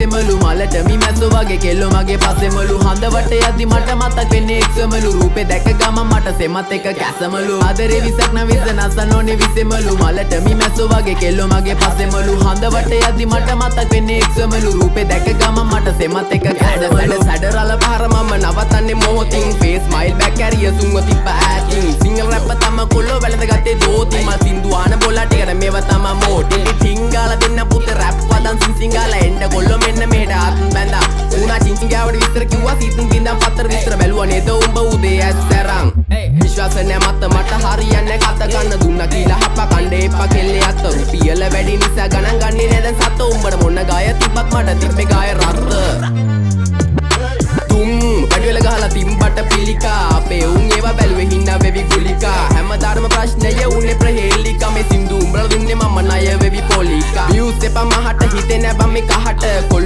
විසෙමලු මලට මිමැස්සෝ වගේ කෙල්ලෝ මගේ පස්සෙමලු හඳ වටේ යද්දි මට මතක් වෙන්නේ එක්සමලු රූපේ දැක ගමන් මට සෙමත් එක කැසමලු ආදරේ විසක් නවිස නසනෝනේ විසෙමලු මලට මිමැස්සෝ වගේ කෙල්ලෝ මගේ පස්සෙමලු හඳ වටේ යද්දි මට මතක් වෙන්නේ එක්සමලු රූපේ දැක ගමන් මට සෙමත් එක කැසමලු සැඩරල පහර මම නවතන්නේ මොහොතින් ෆේස් ස්මයිල් බැක් කැරිය සුන්ව තිබ්බ ඇතින් සිංගල් රැප් තම කොල්ලෝ වැළඳ ගත්තේ දෝති මල් සින්දු ආන බොලා ටිකට මේව තම මෝටි ටිංගාල දෙන්න පුත රැප් වදන් සිංගාල එන්න කොල්ලෝ මෙන්න මෙහෙට ආත්ම බැඳා උනා චිංචිංගාවට විස්තර කිව්වා සීතුන් බින්දම් පතර විස්තර බැලුවා නේද උඹ උදේ ඇස්තරන් විශ්වාස නැ මට හරියන්නේ කත ගන්න දුන්නා කියලා හප්ප කණ්ඩේ එපා කෙල්ලේ අත රුපියල වැඩි නිසා ගණන් ගන්නේ නේද සත උඹට මොන ගාය තිබ්බත් මට තිබ්බේ ගාය රත්ත පඩිවල ගහලා තිම්බට පිළිකා අපේ උන් ඒවා බැලුවේ හින්නා වෙවි ගුලිකා හැමදාම ප්‍රශ්නය උන්නේ ප්‍රහේලිකා මේ සින්දු උඹලා දුන්නේ මම ණය වෙවි පොලිකා views එපා මහට හිතේ නැබම් මේ කහට